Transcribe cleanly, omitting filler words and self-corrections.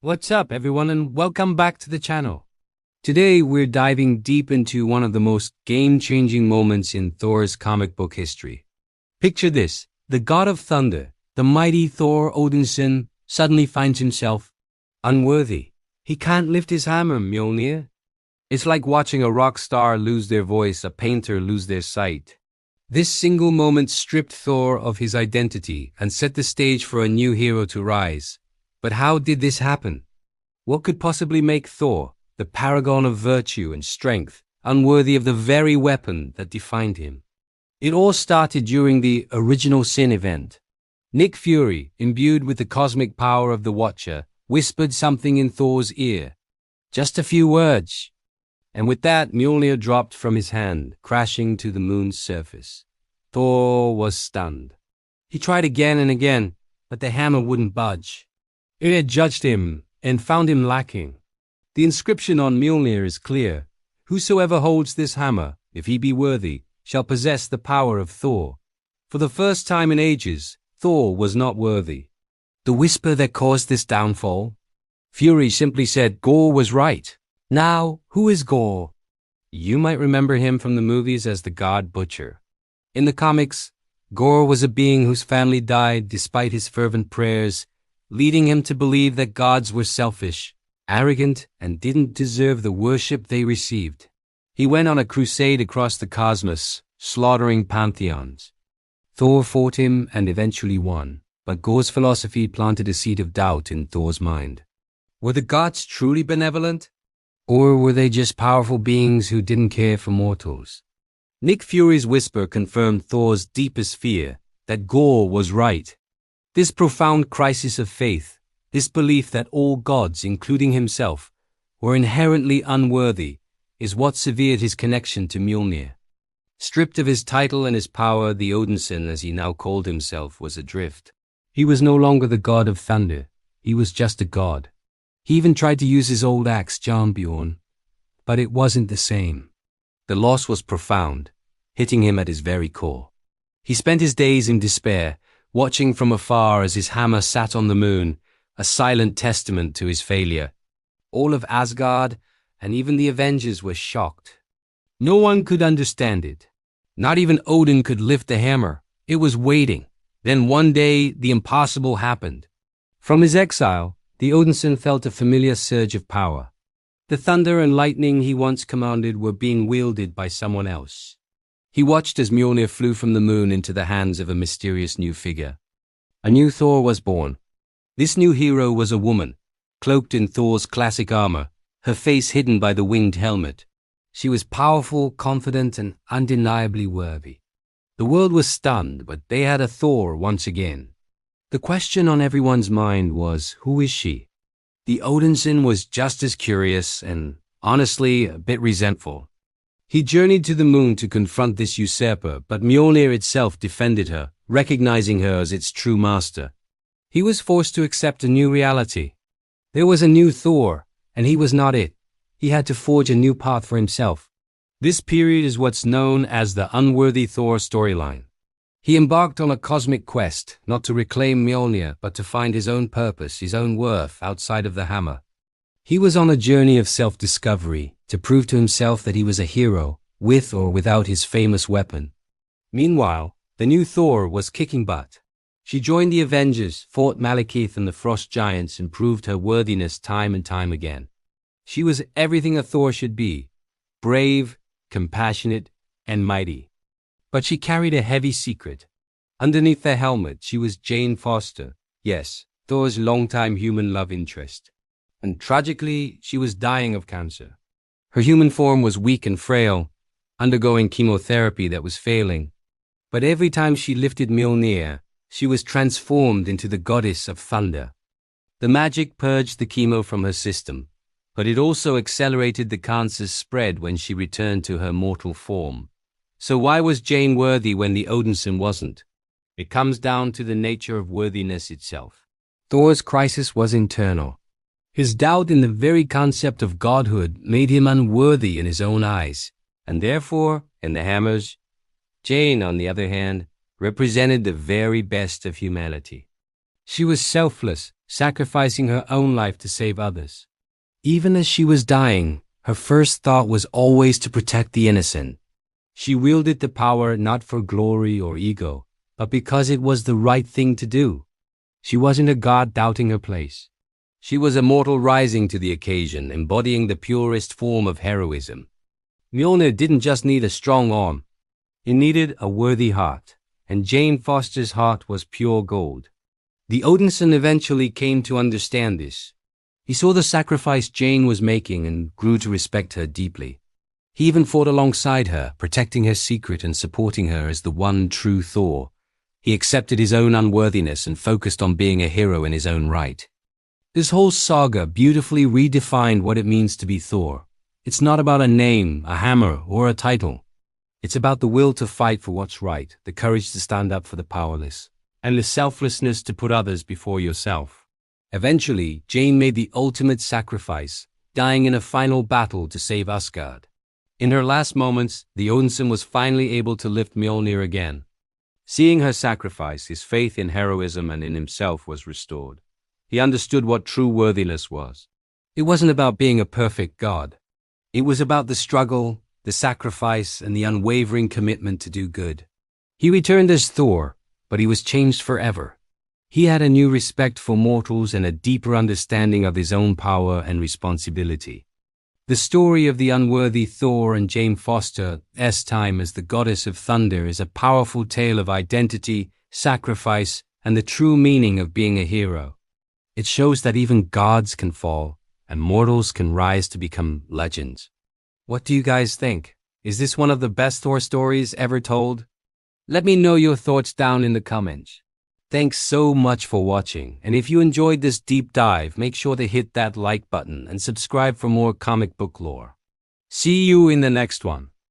What's up, everyone, and welcome back to the channel. Today, we're diving deep into one of the most game-changing moments in Thor's comic book history. Picture this: the god of thunder, the mighty Thor Odinson, suddenly finds himself unworthy. He can't lift his hammer, Mjolnir. It's like watching a rock star lose their voice, a painter lose their sight. This single moment stripped Thor of his identity and set the stage for a new hero to rise. But how did this happen? What could possibly make Thor, the paragon of virtue and strength, unworthy of the very weapon that defined him? It all started during the Original Sin event. Nick Fury, imbued with the cosmic power of the Watcher, whispered something in Thor's ear. Just a few words. And with that, Mjolnir dropped from his hand, crashing to the moon's surface. Thor was stunned. He tried again and again, but the hammer wouldn't budge. It had judged him and found him lacking. The inscription on Mjolnir is clear: "Whosoever holds this hammer, if he be worthy, shall possess the power of Thor." For the first time in ages, Thor was not worthy. The whisper that caused this downfall? Fury simply said Gorr was right. Now, who is Gorr? You might remember him from the movies as the God Butcher. In the comics, Gorr was a being whose family died despite his fervent prayers, leading him to believe that gods were selfish, arrogant, and didn't deserve the worship they received. He went on a crusade across the cosmos, slaughtering pantheons. Thor fought him and eventually won, but Gorr's philosophy planted a seed of doubt in Thor's mind. Were the gods truly benevolent? Or were they just powerful beings who didn't care for mortals? Nick Fury's whisper confirmed Thor's deepest fear, that Gorr was right. This profound crisis of faith, this belief that all gods, including himself, were inherently unworthy, is what severed his connection to Mjolnir. Stripped of his title and his power, the Odinson, as he now called himself, was adrift. He was no longer the god of thunder. He was just a god. He even tried to use his old axe, Mjolnir, but it wasn't the same. The loss was profound, hitting him at his very core. He spent his days in despair, watching from afar as his hammer sat on the moon, a silent testament to his failure. All of Asgard, and even the Avengers, were shocked. No one could understand it. Not even Odin could lift the hammer. It was waiting. Then one day, the impossible happened. From his exile, the Odinson felt a familiar surge of power. The thunder and lightning he once commanded were being wielded by someone else. He watched as Mjolnir flew from the moon into the hands of a mysterious new figure. A new Thor was born. This new hero was a woman, cloaked in Thor's classic armor, her face hidden by the winged helmet. She was powerful, confident, and undeniably worthy. The world was stunned, but they had a Thor once again. The question on everyone's mind was, who is she? The Odinson was just as curious and, honestly, a bit resentful. He journeyed to the moon to confront this usurper, but Mjolnir itself defended her, recognizing her as its true master. He was forced to accept a new reality. There was a new Thor, and he was not it. He had to forge a new path for himself. This period is what's known as the Unworthy Thor storyline. He embarked on a cosmic quest, not to reclaim Mjolnir, but to find his own purpose, his own worth outside of the hammer. He was on a journey of self-discovery, to prove to himself that he was a hero, with or without his famous weapon. Meanwhile, the new Thor was kicking butt. She joined the Avengers, fought Malekith and the Frost Giants, and proved her worthiness time and time again. She was everything a Thor should be: brave, compassionate, and mighty. But she carried a heavy secret. Underneath the helmet, she was Jane Foster, yes, Thor's longtime human love interest. And tragically, she was dying of cancer. Her human form was weak and frail, undergoing chemotherapy that was failing. But every time she lifted Mjolnir, she was transformed into the goddess of thunder. The magic purged the chemo from her system, but it also accelerated the cancer's spread when she returned to her mortal form. So why was Jane worthy when the Odinson wasn't? It comes down to the nature of worthiness itself. Thor's crisis was internal. His doubt in the very concept of godhood made him unworthy in his own eyes, and therefore, in the hammers, Jane, on the other hand, represented the very best of humanity. She was selfless, sacrificing her own life to save others. Even as she was dying, her first thought was always to protect the innocent. She wielded the power not for glory or ego, but because it was the right thing to do. She wasn't a god doubting her place. She was a mortal rising to the occasion, embodying the purest form of heroism. Mjolnir didn't just need a strong arm. It needed a worthy heart, and Jane Foster's heart was pure gold. The Odinson eventually came to understand this. He saw the sacrifice Jane was making and grew to respect her deeply. He even fought alongside her, protecting her secret and supporting her as the one true Thor. He accepted his own unworthiness and focused on being a hero in his own right. This whole saga beautifully redefined what it means to be Thor. It's not about a name, a hammer, or a title. It's about the will to fight for what's right, the courage to stand up for the powerless, and the selflessness to put others before yourself. Eventually, Jane made the ultimate sacrifice, dying in a final battle to save Asgard. In her last moments, the Odinson was finally able to lift Mjolnir again. Seeing her sacrifice, his faith in heroism and in himself was restored. He understood what true worthiness was. It wasn't about being a perfect god. It was about the struggle, the sacrifice, and the unwavering commitment to do good. He returned as Thor, but he was changed forever. He had a new respect for mortals and a deeper understanding of his own power and responsibility. The story of the unworthy Thor and Jane Foster's time as the goddess of thunder is a powerful tale of identity, sacrifice, and the true meaning of being a hero. It shows that even gods can fall, and mortals can rise to become legends. What do you guys think? Is this one of the best Thor stories ever told? Let me know your thoughts down in the comments. Thanks so much for watching, and if you enjoyed this deep dive, make sure to hit that like button and subscribe for more comic book lore. See you in the next one.